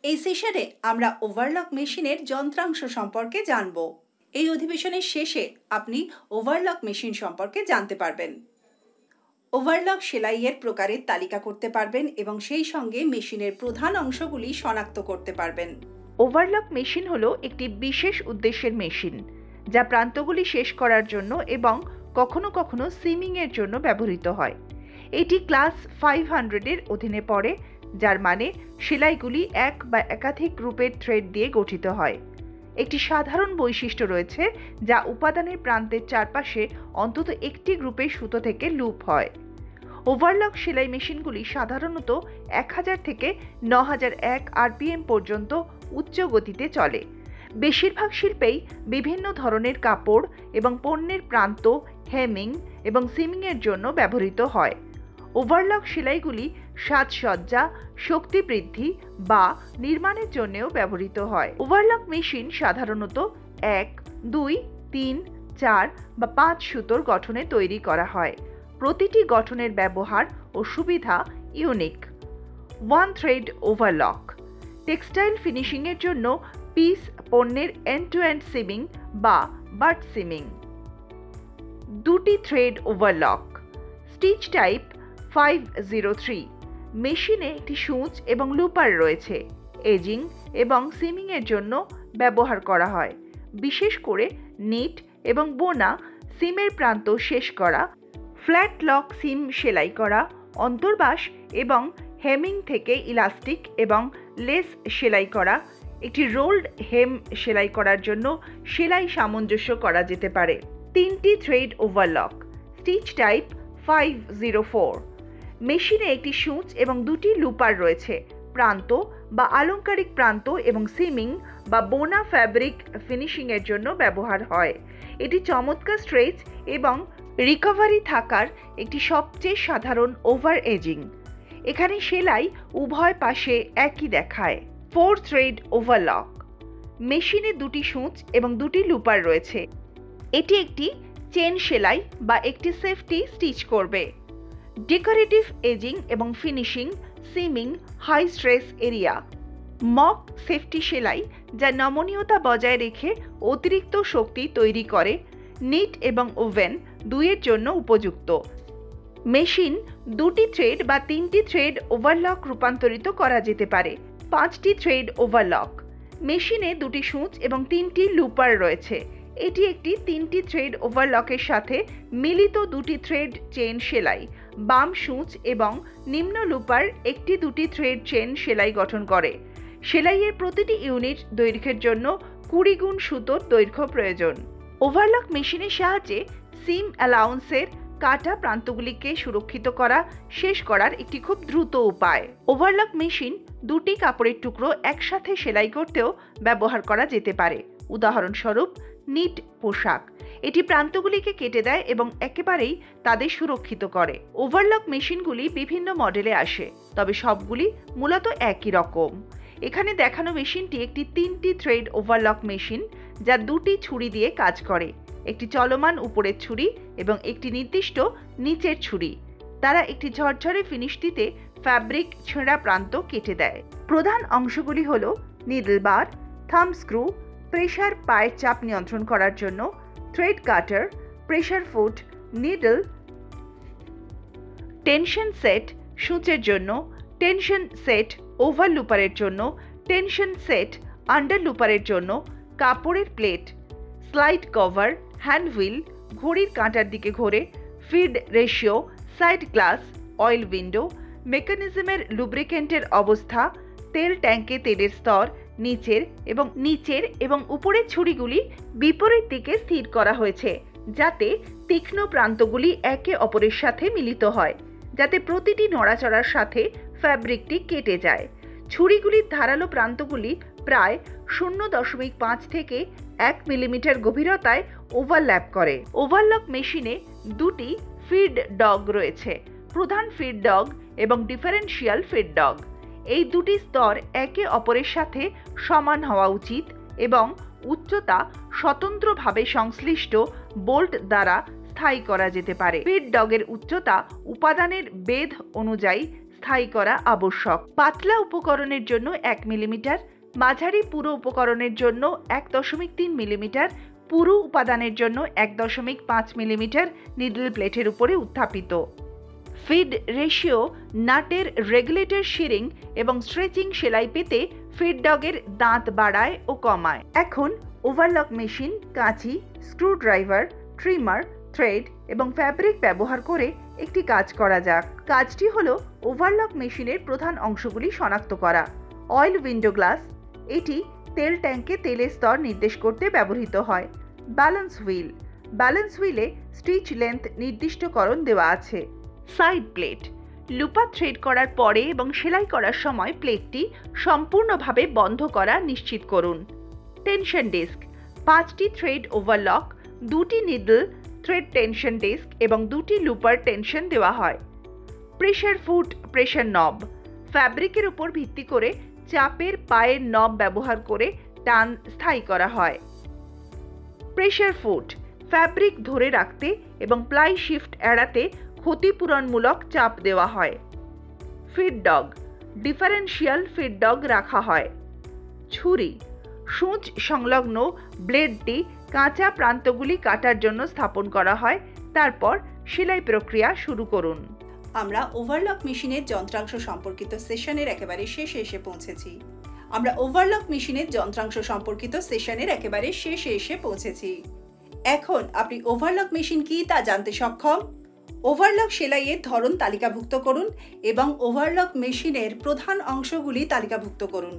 এই সেশনে আমরা ওভারলক মেশিনের যন্ত্রাংশ সম্পর্কে জানব। এই অধিবেশনের শেষে আপনি ওভারলক মেশিন সম্পর্কে জানতে পারবেন। ওভারলক সেলাইয়ের প্রকারের তালিকা করতে পারবেন এবং সেই সঙ্গে মেশিনের প্রধান অংশগুলি শনাক্ত করতে পারবেন। ওভারলক মেশিন হলো একটি বিশেষ উদ্দেশ্যের মেশিন যা প্রান্তগুলি শেষ করার জন্য এবং কখনো কখনো সিমিং এর জন্য ব্যবহৃত হয়। এটি ক্লাস 500 এর অধীনে পড়ে, যার মানে সেলাইগুলি এক বা একাধিক গ্রুপের থ্রেড দিয়ে গঠিত হয়। একটি সাধারণ বৈশিষ্ট্য রয়েছে যা উপাদানের প্রান্তের চারপাশে অন্তত একটি গ্রুপের সুতো থেকে লুপ হয়। ওভারলক সেলাই মেশিনগুলি সাধারণত 1000 থেকে 9001 আরপিএম পর্যন্ত উচ্চ গতিতে চলে। বেশিরভাগ শিল্পেই বিভিন্ন ধরনের কাপড় এবং পণ্যের প্রান্ত হেমিং এবং সিমিংয়ের জন্য ব্যবহৃত হয়। ওভারলক সেলাইগুলি সাজসজ্জা, শক্তি বৃদ্ধি বা নির্মাণের জন্যও ব্যবহৃত হয়। ওভারলক মেশিন সাধারণত 1, 2, 3, 4 বা 5 সুতোর গঠনে তৈরি করা হয়। প্রতিটি গঠনের ব্যবহার ও সুবিধা unique. One thread overlock textile ফিনিশিংয়ের জন্য পিস পণ্যের এন্ড টু এন্ড সিমিং বা বাট সিমিং। দুটি থ্রেড ওভারলক স্টিচ টাইপ 503 মেশিনে একটি সূচ এবং লুপার রয়েছে। এজিং এবং সিমিং এর জন্য ব্যবহার করা হয়, বিশেষ করে নিট এবং বোনা সিমের প্রান্ত শেষ করা, ফ্ল্যাট লক সিম সেলাই করা, অন্তর্বাস এবং হেমিং থেকে ইলাস্টিক এবং লেস সেলাই করা। একটি রোল্ড হেম সেলাই করার জন্য সেলাই সামঞ্জস্য করা যেতে পারে। তিনটি থ্রেড ওভারলক স্টিচ টাইপ 504 মেশিনে একটি সূচ এবং দুটি লুপার রয়েছে। প্রান্ত বা আলংকারিক প্রান্ত এবং সিমিং বা বোনা ফ্যাব্রিক ফিনিশিং এর জন্য ব্যবহার হয়। এটি চমৎকার স্ট্রেচ এবং রিকভারি থাকার একটি সবচেয়ে সাধারণ ওভার এজিং। এখানে সেলাই উভয় পাশে একই দেখায়। 4 থ্রেড ওভারলক মেশিনে দুটি সূচ এবং দুটি লুপার রয়েছে। এটি একটি চেন সেলাই বা একটি সেফটি স্টিচ করবে। ডেকোরেটিভ এজিং এবং finishing, seaming, high stress area, mock safety সেলাই যা নমনীয়তা বজায় রেখে অতিরিক্ত শক্তি তৈরি করে। নিট এবং ওভেন দুইয়ের জন্য উপযুক্ত। মেশিন দুটি থ্রেড বা তিনটি থ্রেড ওভারলক রূপান্তরিত করা যেতে পারে। 5টি থ্রেড ওভারলক মেশিনে দুটি সূচ এবং তিনটি লুপার রয়েছে। এটি একটি 3টি থ্রেড ওভারলকের সাথে মিলিত দুটি থ্রেড চেন সেলাই। বাম সূচ এবং নিম্ন লুপার একটি দুটি থ্রেড চেন সেলাই গঠন করে। সেলাইয়ের প্রতিটি ইউনিট দৈর্ঘ্যের জন্য 20 গুণ সুতোর দৈর্ঘ্য প্রয়োজন। ওভারলক মেশিনের সাহায্যে সিম অ্যালাউন্সের কাটা প্রান্তগুলিকে সুরক্ষিত করা শেষ করার একটি খুব দ্রুত উপায়। ওভারলক মেশিন দুটি কাপড়ের টুকরো একসাথে সেলাই করতেও ব্যবহার করা যেতে পারে। উদাহরণস্বরূপ নিট পোশাক। এটি প্রান্তগুলিকে কেটে দেয় এবং একেবারেই তাদের সুরক্ষিত করে। ওভারলক মেশিনগুলি বিভিন্ন মডেলে আসে, তবে সবগুলি মূলত একই রকম। এখানে দেখানো মেশিনটি একটি 3টি থ্রেড ওভারলক মেশিন যা দুটি ছুরি দিয়ে কাজ করে। একটি চলমান উপরের ছুরি এবং একটি নির্দিষ্ট নিচের ছুরি। তারা একটি ঝরঝরে ফিনিশ দিতে ফ্যাব্রিক ছেঁড়া প্রান্ত কেটে দেয়। প্রধান অংশগুলি হল needle bar, thumb screw, pressure পায়ের চাপ নিয়ন্ত্রণ করার জন্য, thread cutter, pressure foot, needle, tension set সূচের জন্য, টেনশন সেট ওভার লুপারের জন্য, টেনশন সেট আন্ডার লুপারের জন্য, কাপড়ের plate, slide cover, hand wheel, ঘড়ির কাঁটার দিকে ঘোরে, feed ratio, side glass, oil window, মেকানিজমের লুব্রিকেন্টের অবস্থা, তেল ট্যাঙ্কে তেলের স্তর, নিচের এবং উপরের ছুরিগুলি বিপরীত দিকে স্থির করা হয়েছে যাতে তীক্ষ্ণ প্রান্তগুলি একে অপরের সাথে মিলিত হয়, যাতে প্রতিটি নড়াচড়ার সাথে ফ্যাব্রিকটি কেটে যায়। ছুরিগুলির ধারালো প্রান্তগুলি প্রায় 0.5 থেকে 1 মিলিমিটার গভীরতায় ওভারল্যাপ করে। ওভারলক মেশিনে দুটি ফিড ডগ রয়েছে, প্রধান ফিড ডগ এবং ডিফারেন্সিয়াল ফিড ডগ। এই দুটি স্তর একে অপরের সাথে সমান হওয়া উচিত এবং উচ্চতা স্বতন্ত্রভাবে সংশ্লিষ্ট বোল্ট দ্বারা স্থায়ী করা যেতে পারে। ফিড ডগের উচ্চতা উপাদানের বেধ অনুযায়ী স্থায়ী করা আবশ্যক। পাতলা উপকরণের জন্য 1 মিলিমিটার, মাঝারি পুরো উপকরণের জন্য 1.3 মিলিমিটার, পুরু উপাদানের জন্য 1.5 মিলিমিটার নিডল প্লেটের উপরে উত্থাপিত। ফিড রেশিও, নাটের রেগুলেটর শিরিং এবং স্ট্রেচিং সেলাই পেতে ফিড ডগের দাঁত বাড়ায় ও কমায়। এখন ওভারলক মেশিন, কাঁচি, স্ক্রুড্রাইভার, ট্রিমার, থ্রেড এবং ফ্যাব্রিক ব্যবহার করে একটি কাজ করা যাক। কাজটি হলো ওভারলক মেশিনের প্রধান অংশগুলি শনাক্ত করা। অয়েল উইন্ডো গ্লাস, এটি তেল ট্যাঙ্কে তেলের স্তর নির্দেশ করতে ব্যবহৃত হয়। ব্যালেন্স হুইল, ব্যালেন্স হুইলে স্টিচ লেন্থ নির্দিষ্টকরণ দেওয়া আছে। সাইড প্লেট, লুপা থ্রেড করার পরে এবং সেলাই করার সময় প্লেটটি সম্পূর্ণভাবে বন্ধ করা নিশ্চিত করুন। টেনশন ডিস্ক, 5টি থ্রেড ওভারলক, 2টি নিডল থ্রেড টেনশন ডিস্ক এবং 2টি লুপার টেনশন দেওয়া হয়। প্রেশার ফুট, প্রেশার নব, ফ্যাব্রিকের উপর ভিত্তি করে চাপের পায়ের নব ব্যবহার করে টান স্থায়ী করা হয়। প্রেশার ফুট, ফ্যাব্রিক ধরে রাখতে এবং প্লাই শিফট এড়াতে ক্ষতিপূরণমূলক চাপ দেওয়া হয়। Feed dog, differential feed dog রাখা হয়। ছুরি, সূঁচ সংলগ্ন ব্লেডটি কাঁচা প্রান্তগুলি কাটার জন্য স্থাপন করা হয়। তারপর সেলাই প্রক্রিয়া শুরু করুন। আমরা ওভারলক মেশিনের যন্ত্রাংশ সম্পর্কিত সেশনের একেবারে শেষে এসে পৌঁছেছি। এখন আপনি ওভারলক মেশিন কি তা জানতে সক্ষম। ওভারলক সেলাইয়ের ধরন তালিকাভুক্ত করুন এবং ওভারলক মেশিনের প্রধান অংশগুলি তালিকাভুক্ত করুন।